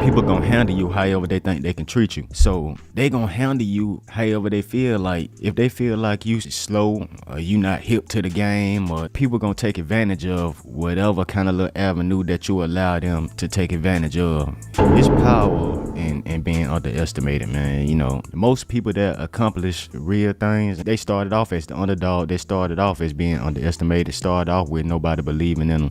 People gonna handle you however they think they can treat you. So they gonna handle you however they feel like. If they feel like you slow or you not hip to the game, or people gonna take advantage of whatever kind of little avenue that you allow them to take advantage of. It's power in being underestimated, man. You know, most people that accomplish real things, they started off as the underdog. They started off as being underestimated, started off with nobody believing in them.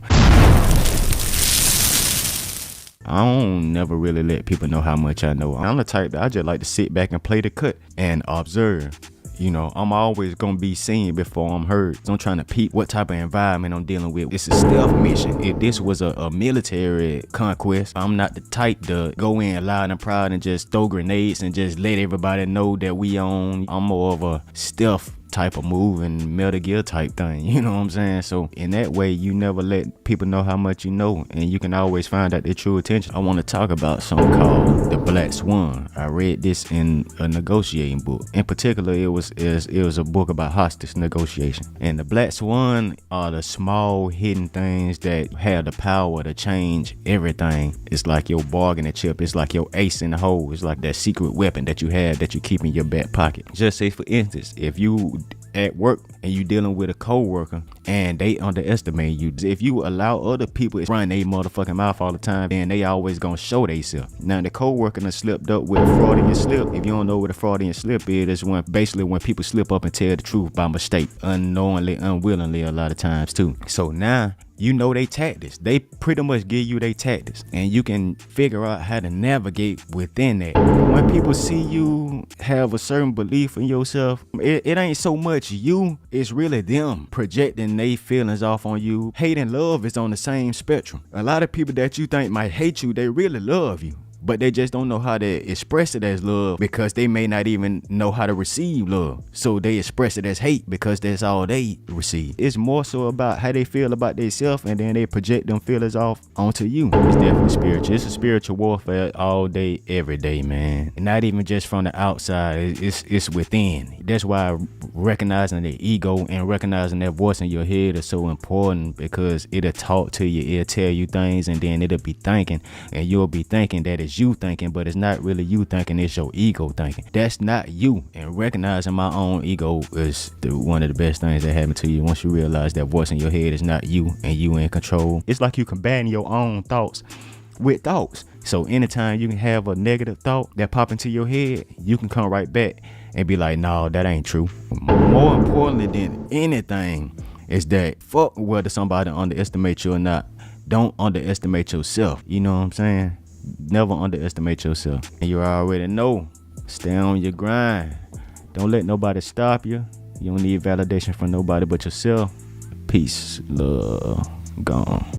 I don't never really let people know how much I know. I'm the type that I just like to sit back and play the cut and observe. You know, I'm always gonna be seen before I'm heard. So I'm trying to peep what type of environment I'm dealing with. It's a stealth mission. If this was a military conquest, I'm not the type to go in loud and proud and just throw grenades and just let everybody know that we on. I'm more of a stealth type of move and Metal Gear type thing, you know what I'm saying? So in that way, you never let people know how much you know, and you can always find out their true intention. I want to talk about something called the Black Swan. I read this in a negotiating book. In particular, it was a book about hostage negotiation. And the Black Swan are the small hidden things that have the power to change everything. It's like your bargaining chip. It's like your ace in the hole. It's like that secret weapon that you have that you keep in your back pocket. Just say, for instance, if you at work and you dealing with a co-worker and they underestimate you, if you allow other people to run their motherfucking mouth all the time, then they always gonna show themselves. Now the co-worker done slipped up with a Freudian slip. If you don't know what a Freudian slip is, it's when basically when people slip up and tell the truth by mistake, unknowingly, unwillingly, a lot of times too. So now you know they tactics. They pretty much give you their tactics, and you can figure out how to navigate within that. When people see you have a certain belief in yourself, it ain't so much you, it's really them projecting their feelings off on you. Hate and love is on the same spectrum. A lot of people that you think might hate you, they really love you, but they just don't know how to express it as love because they may not even know how to receive love. So they express it as hate because that's all they receive. It's more so about how they feel about themselves, and then they project them feelings off onto you. It's definitely spiritual. It's a spiritual warfare all day, every day, man. And not even just from the outside, it's within. That's why recognizing the ego and recognizing that voice in your head is so important, because it'll talk to you, it'll tell you things, and then it'll be thinking, and you'll be thinking that it's you thinking, but it's not really you thinking, it's your ego thinking. That's not you. And recognizing my own ego is one of the best things that happen to you. Once you realize that voice in your head is not you and you in control, it's like you combating your own thoughts with thoughts. So anytime you can have a negative thought that pop into your head, you can come right back and be like, no, that ain't true. More importantly than anything is that fuck whether somebody underestimates you or not, don't underestimate yourself. You know what I'm saying? Never underestimate yourself. And you already know, stay on your grind. Don't let nobody stop you. You don't need validation from nobody but yourself. Peace, love, gone.